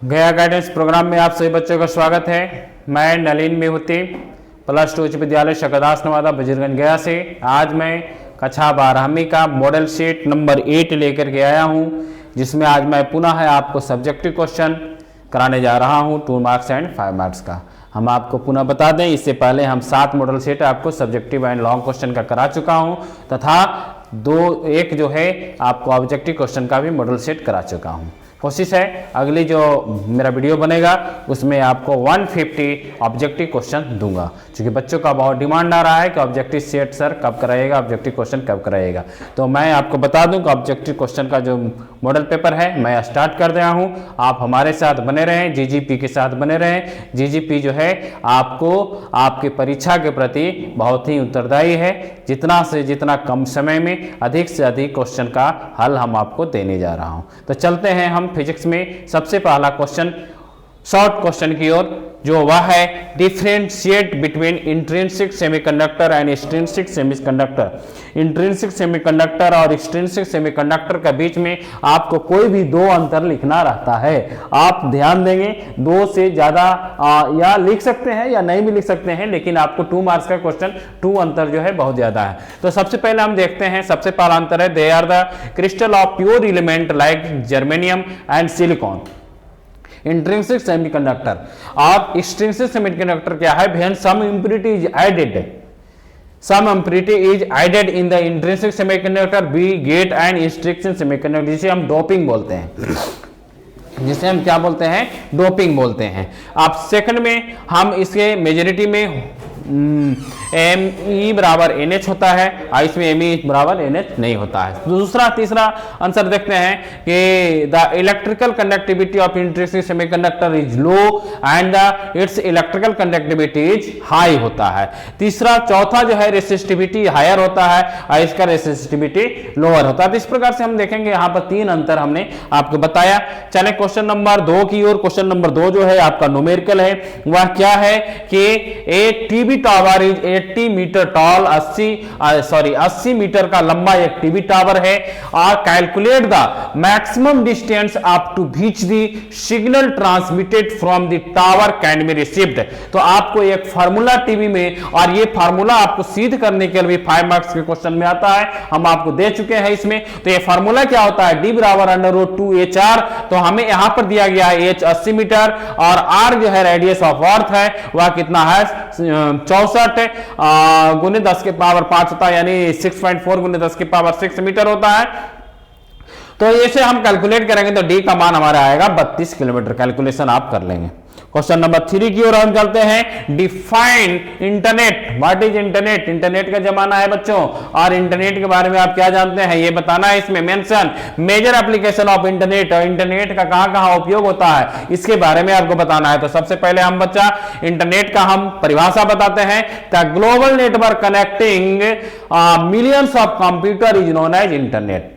गया guidance programme में आप सभी बच्चों का स्वागत है। मैं नलिन मेहुती प्लस 2 उच्च विद्यालय शकरदास नवादा बजीरगंज गया से आज मैं कक्षा 12वीं का मॉडल शीट नंबर 8 लेकर के आया हूं, जिसमें आज मैं पुनः है आपको सब्जेक्टिव क्वेश्चन कराने जा रहा हूं 2 मार्क्स एंड 5 मार्क्स का। हम आपको पुनः बता दें, इससे पहले हम 7 मॉडल सेट आपको सब्जेक्टिव एंड लॉन्ग क्वेश्चन का करा चुका हूं तथा एक जो है आपको ऑब्जेक्टिव क्वेश्चन का भी मॉडल सेट करा चुका हूं। कोशिश है अगली जो मेरा वीडियो बनेगा उसमें आपको 150 ऑब्जेक्टिव क्वेश्चन दूंगा, क्योंकि बच्चों का बहुत डिमांड आ रहा है कि ऑब्जेक्टिव सेट सर कब कराइएगा, ऑब्जेक्टिव क्वेश्चन कब कराइएगा। तो मैं आपको बता दूं कि ऑब्जेक्टिव क्वेश्चन का जो मॉडल पेपर है मैं स्टार्ट कर दिया हूं। आप हमारे साथ बने रहें, जीजीपी के साथ बने रहें। जीजीपी जो है आपको आपकी परीक्षा के प्रति बहुत ही उत्तरदायी है। जितना से जितना कम समय में अधिक से अधिक क्वेश्चन का हल हम आपको देने जा रहा हूं। तो चलते हैं हम फिजिक्स में सबसे पहला क्वेश्चन शॉर्ट क्वेश्चन की ओर, जो वह है differentiate between intrinsic semiconductor and extrinsic semiconductor. Intrinsic semiconductor और एक्सट्रिंसिक सेमीकंडक्टर के बीच में आपको कोई भी दो अंतर लिखना रहता है। आप ध्यान देंगे, दो से ज्यादा या लिख सकते हैं या नहीं भी लिख सकते हैं, लेकिन आपको 2 मार्क्स का क्वेश्चन 2 अंतर जो है बहुत ज्यादा है। तो सबसे पहले हम देखते हैं, सबसे पहला अंतर है they are the crystal of pure element like germanium and silicon. Intrinsic semiconductor और एक्सट्रिंसिक सेमीकंडक्टर क्या है, when some impurity is added, some impurity is added in the intrinsic semiconductor we get an extrinsic semiconductor, जिसे हम doping बोलते हैं, जिसे हम क्या बोलते हैं, डोपिंग बोलते हैं। अब सेकंड में हम इसके मेजॉरिटी में ME बराबर NH होता है और इसमें ME बराबर NH नहीं होता है। दूसरा तीसरा आंसर देखते हैं कि the electrical conductivity of intrinsic semiconductor is low and it's electrical conductivity is high होता है। तीसरा चौथा जो है रेसिस्टिविटी हायर होता है और इसका रेसिस्टिविटी लोअर होता है। तो इस प्रकार से हम देखेंगे यहाँ पर 3 अंतर हमने आपको बताया। चले क्वेश्चन नंबर 2 की ओर। क्वेश्चन नंबर 2 जो है आपका न्यूमेरिकल है, वह क्या है कि a TV tower is 80 metre tall, 80 metre का लंबा एक टीवी टावर है और calculate the maximum distance up to reach the signal transmitted from the tower can be received. तो आपको एक फार्मूला टीवी में, और ये फार्मूला आपको सिद्ध करने के लिए 5 मार्क्स के क्वेश्चन में आता है, हम आपको दे चुके हैं इसमें। तो ये फार्मूला क्या होता है, d बराबर √2HR। तो हमें यहां पर दिया गया है h 80 मीटर और r जो है रेडियस ऑफ अर्थ है वह कितना है 64 गुने 10 के पावर 5 होता है, यानी 6.4 गुने 10 के पावर 6 मीटर होता है। तो इसे हम कैलकुलेट करेंगे तो डी का मान हमारा आएगा 32 किलोमीटर। कैलकुलेशन आप कर लेंगे। क्वेश्चन नंबर 3 की ओर हम चलते हैं। Define internet. What is internet? Internet का जमाना है बच्चों, और इंटरनेट के बारे में आप क्या जानते हैं ये बताना है। इसमें mention major application of internet, और इंटरनेट का कहां-कहां उपयोग होता है इसके बारे में आपको बताना है। तो सबसे पहले हम बच्चा इंटरनेट का हम परिभाषा बताते हैं। The global network connecting millions of computer is known as internet.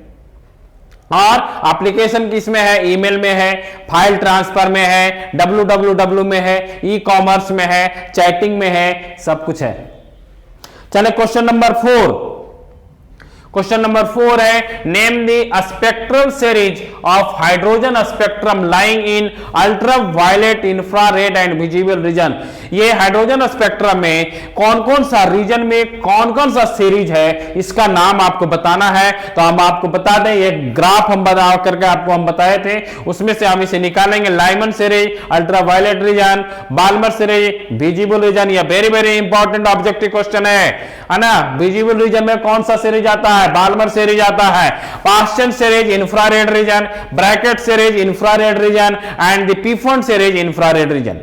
और एप्लीकेशन किसमें है, ईमेल में है, फाइल ट्रांसफर में है, www में है, ई कॉमर्स में है, चैटिंग में है, सब कुछ है। चले क्वेश्चन नंबर 4। क्वेश्चन नंबर 4 है name the spectral series of hydrogen spectrum lying in ultraviolet, infrared and visible region. ये हाइड्रोजन स्पेक्ट्रम में कौन कौन सा रीजन में कौन कौन सा सीरीज है इसका नाम आपको बताना है। तो हम आपको बता दें, ये ग्राफ हम बता करके आपको हम बताए थे, उसमें से हम इसे निकालेंगे। Lyman series, ultraviolet region, Balmer series, visible region. यह very very important objective question है ना। विजिबल रीजन में कौन सा सीरीज आता है, बाल्मर सीरीज आता है। Paschen series infrared region, Brackett series infrared region and the Pfund series infrared region.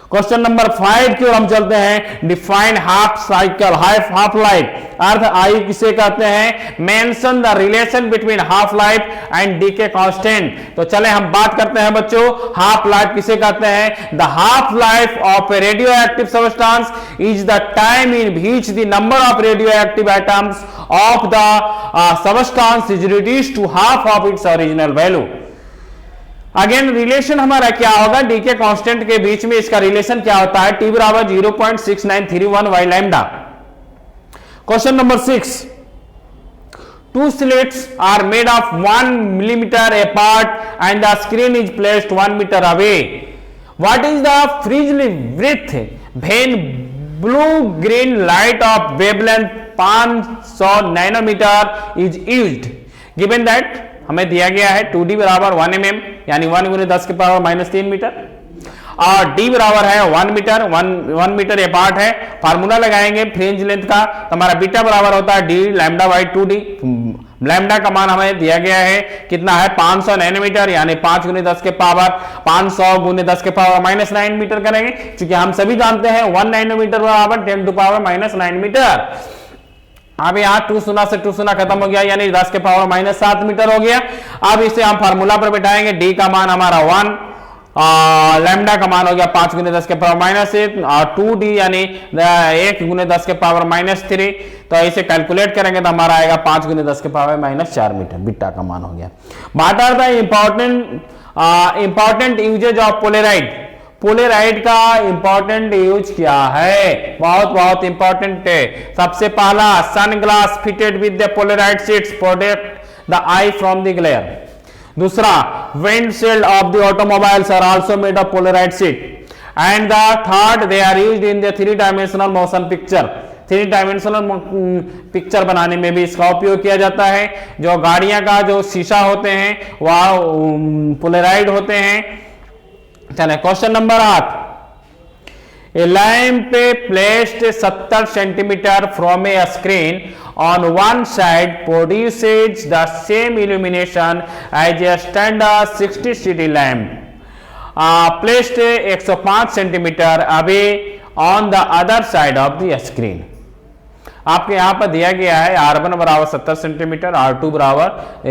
Question number 5 की ओर हम चलते हैं। Define half cycle, half life. अर्थ आयु किसे कहते हैं, mention the relation between half life and decay constant. तो चले हम बात करते हैं बच्चों, हाफ लाइफ किसे कहते हैं। The half life of a radioactive substance is the time in which the number of radioactive atoms of the substance is reduced to half of its original value. Again relation हमारा क्या होगा, decay constant के बीच में इसका relation क्या होता है, T बराबर 0.6931 by lambda. Question number 6। Two slits are made of 1 millimeter apart and the screen is placed 1 meter away. What is the fringe width when blue-green light of wavelength 500 nanometre is used? Given that हमें दिया गया है 2D बराबर 1 mm यानी 1 × 10⁻³ metre और d बराबर है 1 metre, 1 metre ये पार्ट है। फार्मूला लगाएंगे फ्रिंज लेंथ का, तो हमारा बीटा बराबर होता है d lambda by 2d। Lambda का मान हमें दिया गया है कितना है 500 नैनोमीटर यानी 5 × 10⁻500 × 10⁻⁹ मीटर करेंगे, क्योंकि हम सभी जानते हैं 1 नैनोमीटर बराबर 10⁻⁹ मीटर। अब यहाँ 2 शून्य से 2 शून्य खत्म हो गया यानी 10⁻⁷ मीटर हो गया। अब इसे हम फार्मूला पर बैठाएंगे, d का मान हमारा 1, लैम्डा का मान हो गया 5 × 10⁻⁻1 और 2d यानी 1 × 10⁻⁻3। तो इसे कैलकुलेट करेंगे तो हमारा आएगा 5 × 10⁻⁴ मीटर, बीटा का मान हो गया। What are the important uses of polaroid? Polaroid का इंपॉर्टेंट यूज क्या है? बहुत इंपॉर्टेंट है। सबसे पहला, sunglass fitted with the polaroid sheets protect the eye from the glare. दूसरा, windshield of the automobiles are also made of polarized sheet. And the third, they are used in the 3-dimensional motion picture. 3-dimensional picture बनाने में भी इसका उपयोग किया जाता है। जो गाड़ियां का जो शीशा होते हैं वह पोलराइड होते हैं। चले question number 8। A lamp placed 70 centimeter from a screen on one side produces the same illumination as a standard 60 CD lamp. Placed 105 centimeter away on the other side of the screen. आपके यहाँ पर दिया गया है R1 बराबर 70 centimetre, R2 बराबर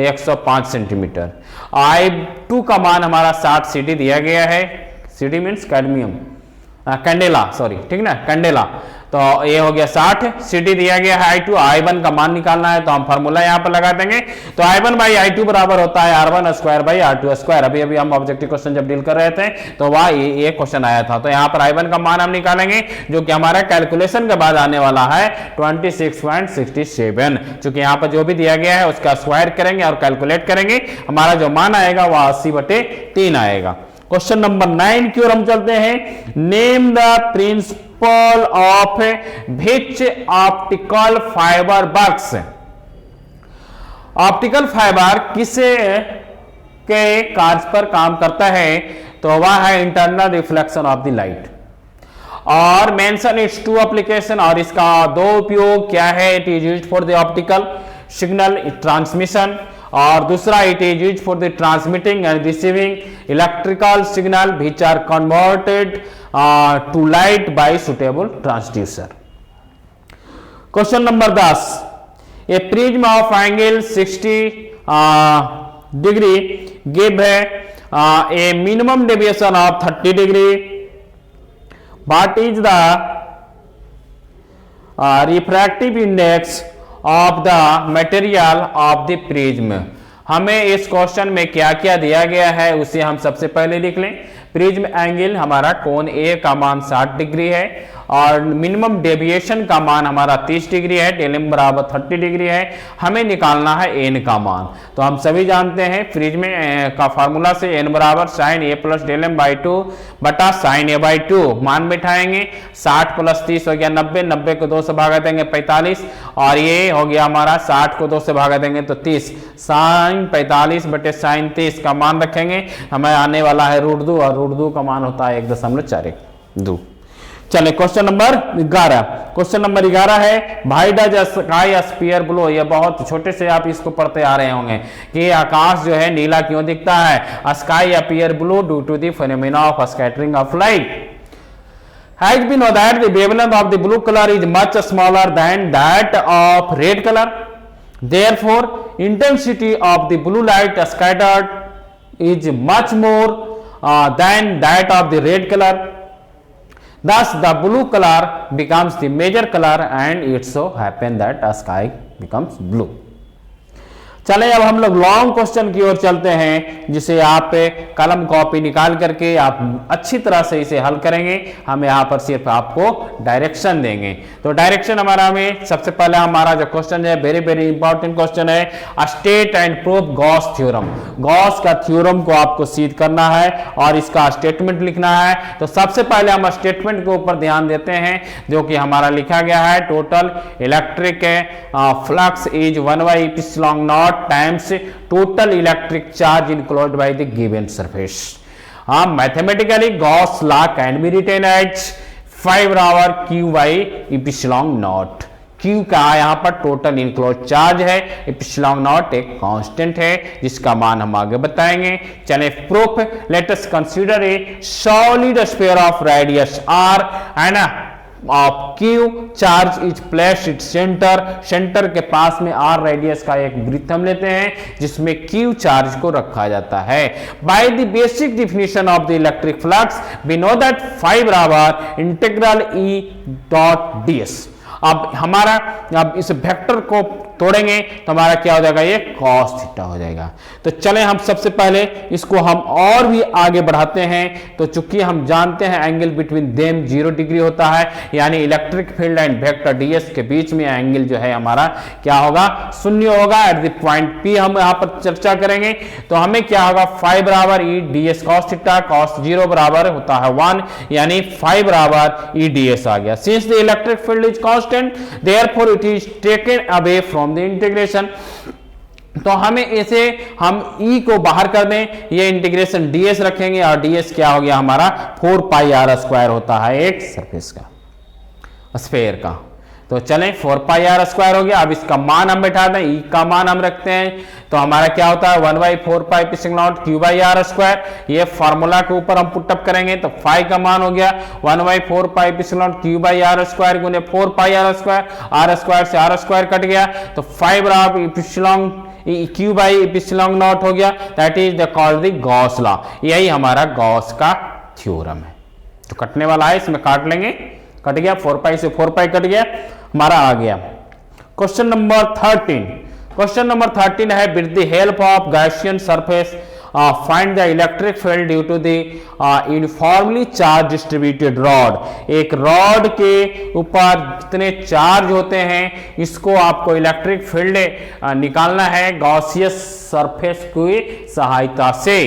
105 centimetre, I2 का मान हमारा 60 CD दिया गया है। CD means cadmium, candela, sorry, ठीक ना, कैंडेला। तो ये हो गया 60, CD दिया गया है I2, I1 का मान निकालना है तो हम फार्मूला यहाँ पर लगा देंगे। तो I1 बाई I2 बराबर होता है R1 square by R2 square. अभी हम ऑब्जेक्टिव क्वेश्चन जब डील कर रहे थे तो वह ये क्वेश्चन आया था। तो यहाँ पर I1 का मान हम निकालेंगे जो कि हमारा कैलकुलेशन के बाद आने वाला है 26.67। चूंकि यहाँ पर जो भी दिया गया है उसका स्क्वायर करेंगे और कैलकुलेट करेंगे, हमारा जो मान आएगा वह 80/3 आएगा। क्वेश्चन नंबर 9 की ओर हम चलते हैं। Name the principle of which optical fibre works. Optical fibre किसे के कार्य पर काम करता है? तो वह है internal reflection of the light. और मेंशन इट्स 2 एप्लीकेशन, और इसका 2 उपयोग क्या है? It is used for the optical signal transmission, और दूसरा it is used for the transmitting and receiving electrical signal which are converted to light by suitable transducer. Question number 10। A prism of angle 60 degree give a minimum deviation of 30 degree. What is the refractive index of the material of the prism. हमें इस question में क्या क्या दिया गया है उसे हम सबसे पहले लिख लें। प्रिज्म एंगल हमारा कोण ए का मान 60 डिग्री है और मिनिमम डेविएशन का मान हमारा 30 डिग्री है, डेलम बराबर 30 डिग्री है। हमें निकालना है एन का मान। तो हम सभी जानते हैं प्रिज्म का फार्मूला से एन बराबर साइन ए प्लस डेलम बाई 2 बटा साइन ए बाई 2। मान बैठाएंगे 60 + 30 हो गया 90, 90 को 2 से भागा देंगे 45, और ये हो गया हमारा 60 को 2 से भागा देंगे तो 30, साइन 45 बटे साइन 30 का मान रखेंगे। हमें आने वाला है √2 और √2 का मान होता है 1.42। चले क्वेश्चन नंबर 11। क्वेश्चन नंबर 11 है why does sky sphere blue. ये बहुत छोटे से आप इसको पढ़ते आ रहे होंगे कि आकाश जो है नीला क्यों दिखता है। Sky appear blue due to the phenomena of scattering of light. Has been known that the wavelength of the blue color is much smaller than that of red color. Therefore, intensity of the blue light scattered is much more than that of the red color. Thus, the blue color becomes the major color, and it so happen that a sky becomes blue. चलें अब हम लोग long question की ओर चलते हैं, जिसे आप कलम कॉपी निकाल करके आप अच्छी तरह से इसे हल करेंगे। हम यहाँ पर सिर्फ आपको डायरेक्शन देंगे। तो डायरेक्शन हमारा में सबसे पहले हमारा जो क्वेश्चन है वेरी वेरी इंपॉर्टेंट क्वेश्चन है, state and proof Gauss theorem. Gauss का थ्योरम को आपको सिद्ध करना है और इसका स्टेटमेंट लिखना है। तो सबसे पहले हम स्टेटमेंट के ऊपर ध्यान देते हैं, जो कि हमारा लिखा गया है total electric flux is 1/ε0 times total electric charge enclosed by the given surface. Mathematically Gauss law can be written as 5/Q/ε0। Q का यहाँ पर टोटल इनक्लोज चार्ज है, ε0 एक कांस्टेंट है जिसका मान हम आगे बताएंगे। चले proof, late us consider A solid sphere of radius r है ना of Q charge is placed it centre के पास में r रेडियस का एक वृत्त हम लेते हैं जिसमें Q चार्ज को रखा जाता है। By the basic definition of the electric flux we know that 5/E.ds। अब हमारा अब इस वेक्टर को तोड़ेंगे तो हमारा क्या हो जाएगा, ये cos थीटा हो जाएगा। तो चलें हम सबसे पहले इसको हम और भी आगे बढ़ाते हैं। तो चूंकि हम जानते हैं एंगल बिटवीन देम 0 डिग्री होता है, यानी electric field and vector ds के बीच में एंगल जो है हमारा क्या होगा, शून्य होगा। एट द पॉइंट P हम यहाँ पर चर्चा करेंगे। तो हमें क्या होगा, 5/E.ds cos थीटा, cos 0 बराबर होता है 1, यानी 5/E.ds आ गया। Since the electric field is constant therefore it is taken away from the integration. तो हमें इसे हम E को बाहर कर दें, ये इंटीग्रेशन ds रखेंगे और ds क्या हो गया हमारा 4πr² होता है एक सरफेस का, स्फीयर का। तो चलें 4πr² हो गया। अब इसका मान हम बैठा दें, E का मान हम रखते हैं तो हमारा क्या होता है 1/4πε0 Q/r²। ये फार्मूला के ऊपर हम पुटअप करेंगे तो फाई का मान हो गया 1/4πε0 Q/r² गुने 4πr², r² से r² कट गया तो 5/ε Q/ε0 हो गया। That is the called the Gauss law. यही हमारा गॉस का थ्योरम है। तो कटने वाला है, इसमें काट लेंगे, कट गया 4π से 4π कट गया, हमारा आ गया। Question number 13। क्वेश्चन नंबर 13 है with the help of Gaussian surface find the electric field due to the uniformly charge distributed rod. एक रॉड के ऊपर जितने चार्ज होते हैं इसको आपको इलेक्ट्रिक फील्ड निकालना है गॉसियस सरफेस की सहायता से।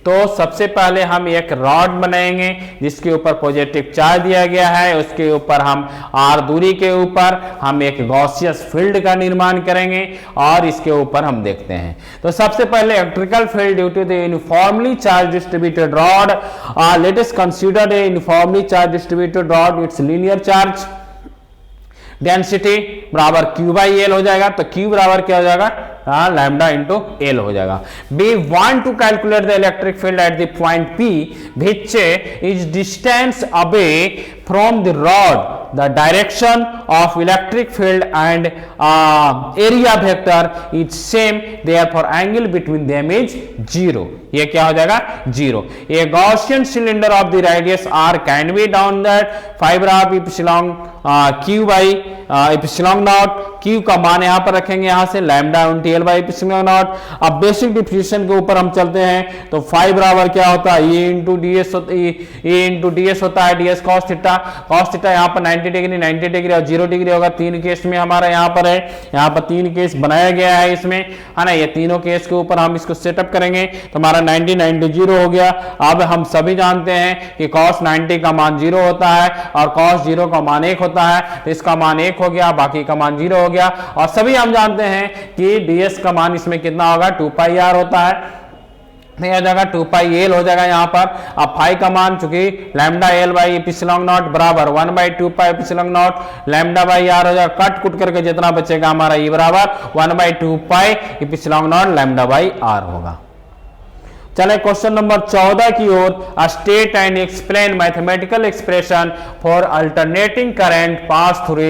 तो सबसे पहले हम एक रॉड बनाएंगे जिसके ऊपर पॉजिटिव चार्ज दिया गया है, उसके ऊपर हम r दूरी के ऊपर हम एक गॉसियस फील्ड का निर्माण करेंगे और इसके ऊपर हम देखते हैं। तो सबसे पहले electrical field due to the uniformly charge distributed rod, let us consider a uniformly charge distributed rod, its linear charge density बराबर Q/L हो जाएगा। तो Q बराबर क्या हो जाएगा, लैम्डा इंटू L हो जाएगा। We want to calculate the electric field at the point P which is distance away from the rod, the direction of electric field and area vector is same, therefore angle between them is 0। ये क्या हो जाएगा 0। A Gaussian cylinder of the radius r can be down that 5/ε Q/ε0। Q का मान यहां पर रखेंगे, यहां से लैम्डा इंटू L/ε0। अब बेसिक डिफिनेशन के ऊपर हम चलते हैं तो 5 बराबर क्या होता है E इंटू ds होता है ds cos theta. cos theta यहाँ पर 90 डिग्री 90 डिग्री और 0 डिग्री होगा। 3 केस में हमारा यहाँ पर है, यहाँ पर 3 केस बनाया गया है इसमें, है ना। ये तीनों केस के ऊपर हम इसको सेटअप करेंगे तो हमारा 90 90 0 हो गया। अब हम सभी जानते हैं कि cos 90 का मान 0 होता है और cos 0 का मान 1 होता है, तो इसका मान 1 हो गया, बाकी का मान 0 हो गया। और सभी हम जानते हैं कि ds का मान इसमें कितना होगा 2πr होता है, नहीं हो जाएगा 2πL हो जाएगा यहाँ पर। अब फाई का मान चूंकि लैम्डा L/ε0 बराबर 1/2πε0 लैम्डा/r हो जाएगा। कट कुट करके जितना बचेगा हमारा E बराबर 1/2πε0 लैम्डा/r होगा। चले क्वेश्चन नंबर 14 की ओर, state and explain mathematical expression for alternating current pass through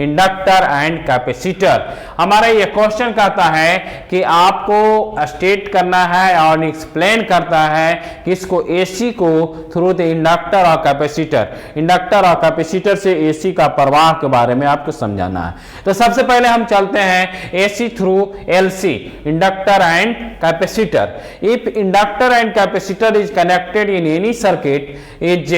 inductor and capacitor. हमारा ये क्वेश्चन कहता है कि आपको स्टेट करना है और एक्सप्लेन करता है कि इसको एसी को थ्रू द इंडक्टर और कैपेसिटर, इंडक्टर और कैपेसिटर से एसी का प्रवाह के बारे में आपको समझाना है। तो सबसे पहले हम चलते हैं AC through LC, inductor and capacitor. If inductor and capacitor is connected in any circuit is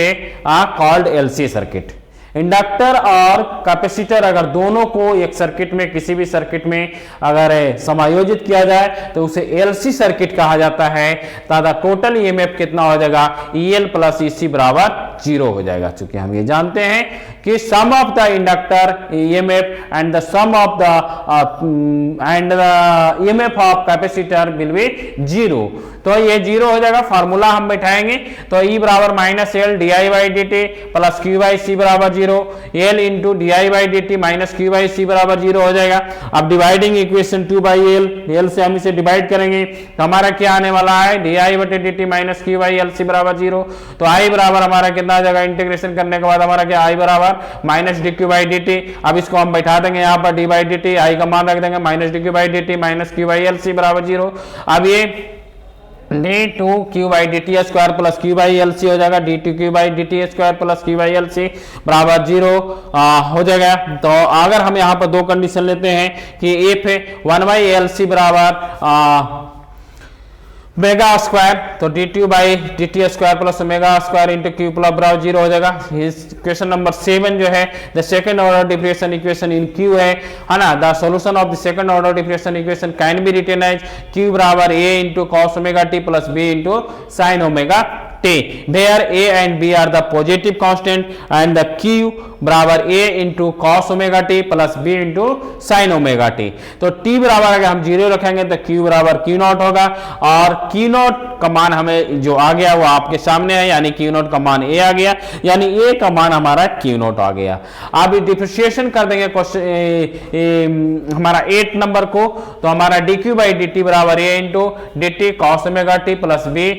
called LC circuit। Inductor और कैपेसिटर अगर दोनों को एक सर्किट में, किसी भी सर्किट में अगर समायोजित किया जाए तो उसे एलसी सर्किट कहा जाता है। तथा टोटल ईएमएफ कितना हो जाएगा, EL प्लस EC बराबर 0 हो जाएगा। चूंकि हम ये जानते हैं कि sum of the inductor EMF and the sum of the EMF of capacitor will be 0, तो ये 0 हो जाएगा। फार्मूला हम बैठाएंगे तो E बराबर minus L D I by D T plus Q by C बराबर 0, L into D I by D T minus Q by C बराबर 0 हो जाएगा। अब डिवाइडिंग इक्वेशन 2 बाई एल से हम इसे डिवाइड करेंगे तो हमारा क्या आने वाला है, डी आई बटे D T minus Q by L C बराबर 0। तो आई बराबर हमारा कितना आ जाएगा, इंटीग्रेशन करने के बाद हमारा क्या, आई बराबर minus D Q by D T. अब इसको हम बैठा देंगे यहाँ पर D by D T, I का मान रख देंगे minus D Q by D T minus Q by L C बराबर 0। अब ये D two Q by D T square plus Q by L C हो जाएगा, D two Q by D T square plus Q by L C बराबर 0 हो जाएगा। तो अगर हम यहाँ पर दो कंडीशन लेते हैं कि इफ 1 बाई एल सी बराबर मेगा स्क्वायर, तो D T by D T square plus omega square into Q plus बराबर 0 हो जाएगा। क्वेश्चन नंबर 7 जो है, the second order differential equation in Q है ना, the solution of the second order differential equation can be written as Q बराबर A into cos omega T plus B into sine omega T, where A and B are the positive constant and the Q बराबर A into cos omega T plus B into sine omega T. तो T बराबर अगर हम 0 रखेंगे तो Q बराबर Q not होगा, और क्यू नॉट का मान हमें जो आ गया वो आपके सामने है, यानी क्यू नॉट का मान ए आ गया, यानी ए का मान हमारा क्यू नॉट आ गया। अब डिफरेंशिएशन कर देंगे क्वेश्चन हमारा 8 नंबर को, तो हमारा D Q by D T बराबर A into D T cos omega T plus B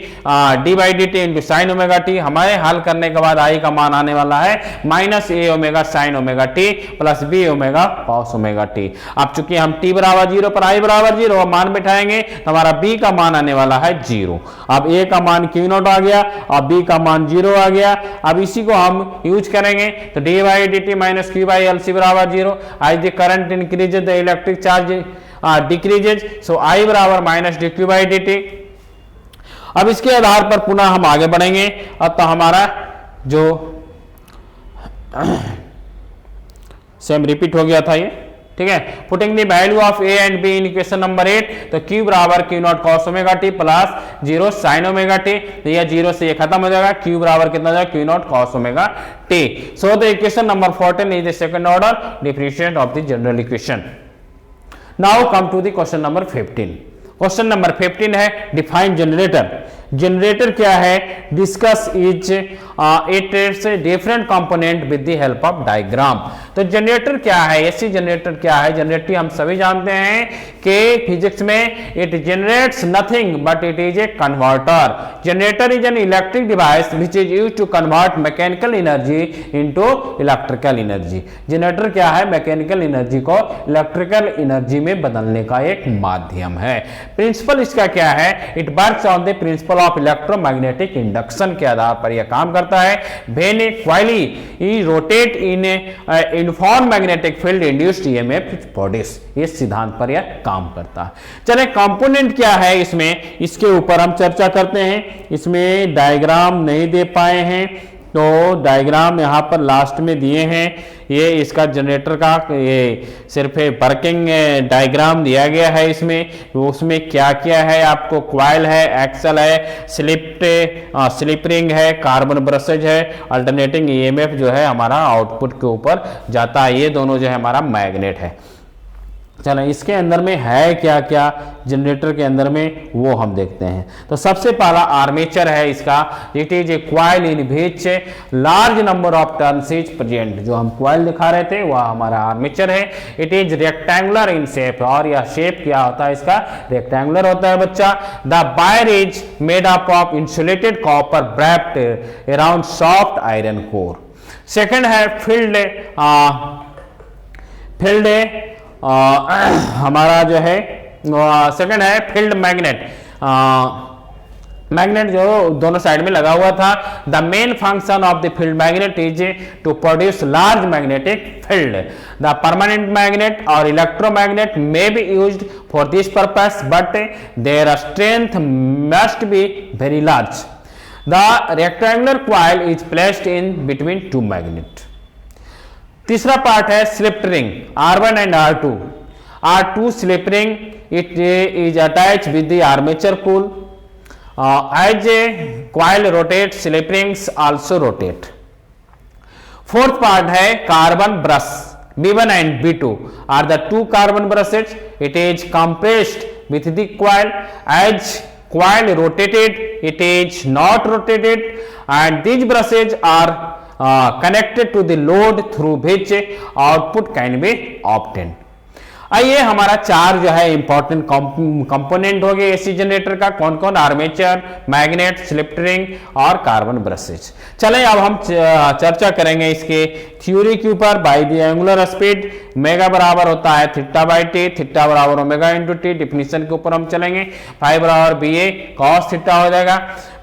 D by D T into sine omega T. हमारे हल करने के बाद आई का मान आने वाला है minus A omega sine omega T plus B omega cos omega T. अब चूंकि हम टी बराबर 0 पर आई बराबर 0 मान बैठाएंगे तो हमारा बी का मान आने वाला है 0। अब ए का मान क्यू नॉट आ गया और बी का मान 0 आ गया। अब इसी को हम यूज करेंगे तो D by D T minus Q by L C बराबर 0। As the current increases the electric charge decreases, so I बराबर minus D Q by D T. अब इसके आधार पर पुनः हम आगे बढ़ेंगे। अब तो हमारा जो सेम रिपीट हो गया था ये, ठीक है। Putting the value of A and be in equation number 8, तो क्यू बराबर Q naught cos omega T plus 0 sign omega T, तो ये 0 से ये खत्म हो जाएगा, क्यू बराबर कितना जाएगा, Q naught cos omega T. So the equation number 14 is the second order differentiate of the general equation. Now come to the question number 15। Question number 15 है डिफाइन जनरेटर। जनरेटर क्या है, discuss is its different component with the help of diagram. तो generator क्या है, AC generator क्या है, generator हम सभी जानते हैं कि फिजिक्स में it generates nothing but it is a converter. Generator is an electric device which is used to convert mechanical energy into electrical energy. Generator क्या है, मैकेनिकल एनर्जी को इलेक्ट्रिकल एनर्जी में बदलने का एक माध्यम है। प्रिंसिपल इसका क्या है, it works on the principle of electromagnetic induction के आधार पर यह काम करता है। When A coil rotate in uniform magnetic field induced EMF bodies, इस सिद्धांत पर यह काम करता है। चले कंपोनेंट क्या है इसमें, इसके ऊपर हम चर्चा करते हैं। इसमें डायग्राम नहीं दे पाए हैं तो डायग्राम यहाँ पर लास्ट में दिए हैं। ये इसका जनरेटर का ये सिर्फ वर्किंग डायग्राम दिया गया है इसमें। उसमें क्या क्या है, आपको क्वाइल है, एक्सल है, स्लिप रिंग है, कार्बन ब्रशेज है, अल्टरनेटिंग ईएमएफ जो है हमारा आउटपुट के ऊपर जाता है। ये दोनों जो है हमारा मैग्नेट है। चलो इसके अंदर में है क्या क्या जनरेटर के अंदर में वो हम देखते हैं। तो सबसे पहला आर्मेचर है इसका, it is A coil in which large number of turns is present. जो हम क्वाइल दिखा रहे थे वह हमारा आर्मेचर है। It is rectangular in shape, और यह शेप क्या होता है इसका, रेक्टेंगुलर होता है बच्चा। The wire is made up of insulated copper wrapped around soft iron core. Second है फील्ड हमारा जो है सेकंड है फील्ड मैग्नेट। मैग्नेट जो दोनों साइड में लगा हुआ था। The main function of the field magnet is to produce large magnetic field. The permanent magnet और electromagnet may be used for this purpose but their strength must be very large. The rectangular coil is placed in between two magnet. तीसरा part है slip ring R1 and R2। R2 slip ring it is attach with the armature coil as a coil rotate slip rings also rotate. Fourth part है carbon brush B1 and B2 are the two carbon brushes. It is compressed with the coil as coil rotated it is not rotated and these brushes are connected to the load through which output can be obtained। आइए हमारा चार जो है important component हो गए AC generator का, कौन कौन, आर्मेचर, मैग्नेट, स्लिप रिंग और कार्बन ब्रशेज। चलें अब हम चर्चा करेंगे इसके थ्योरी के ऊपर। By the angular speed mega बराबर होता है थीटा बाई टी, थीटा बराबर ओमेगा इंटू टी। डिफिनीशन के ऊपर हम चलेंगे। फाइव बराबर बी ए कॉस थीटा हो जाएगा,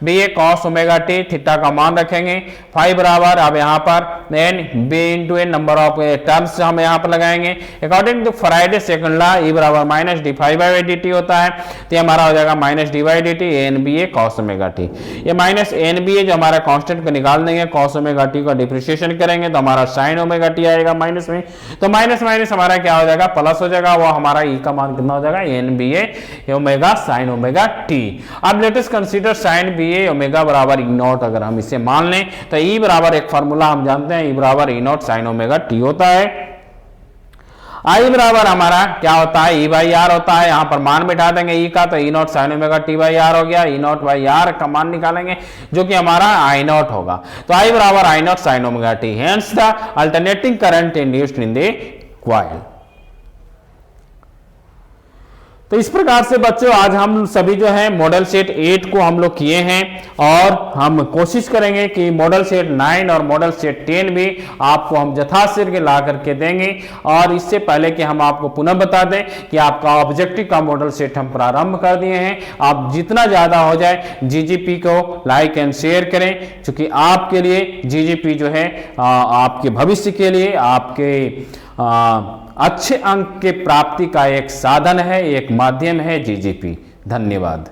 B A cos omega T, theta का मान रखेंगे। फाइव बराबर अब यहाँ पर N B into N number of turns हम यहाँ पर लगाएंगे। According to Faraday second law E बराबर minus D phi by D T होता है, तो ये हमारा हो जाएगा minus D by D T N B A cos omega T. ये माइनस एन बी ए जो हमारा कांस्टेंट को निकाल देंगे, कॉस ओमेगा टी का डिप्रिसिएशन करेंगे तो हमारा साइन ओमेगा टी आएगा माइनस में, तो माइनस माइनस हमारा क्या हो जाएगा, प्लस हो जाएगा। वो हमारा ई का मान कितना हो जाएगा, N B A omega sine omega T. अब let us consider sine B A omega बराबर ई नॉट, अगर हम इसे मान लें तो ई बराबर एक फार्मूला हम जानते हैं, ई बराबर E naught sine omega T होता है। आई बराबर हमारा क्या होता है, ई बाई आर होता है। यहाँ पर मान बिठा देंगे ई का, तो E naught sine omega T by R हो गया। ई नॉट बाई आर का मान निकालेंगे जो कि हमारा आई नॉट होगा, तो आई बराबर I naught sine omega T. Hence the alternating current induced in the coil. तो इस प्रकार से बच्चों आज हम सभी जो है मॉडल सेट 8 को हम लोग किए हैं, और हम कोशिश करेंगे कि मॉडल सेट 9 और मॉडल सेट 10 भी आपको हम यथाशीघ्र ला करके देंगे। और इससे पहले कि हम आपको पुनः बता दें कि आपका ऑब्जेक्टिव का मॉडल सेट हम प्रारंभ कर दिए हैं। आप जितना ज्यादा हो जाए जीजीपी को लाइक एंड शेयर करें, क्योंकि आपके लिए जीजीपी जो है आपके भविष्य के लिए, आपके अच्छे अंक के प्राप्ति का एक साधन है, एक माध्यम है जीजीपी। धन्यवाद।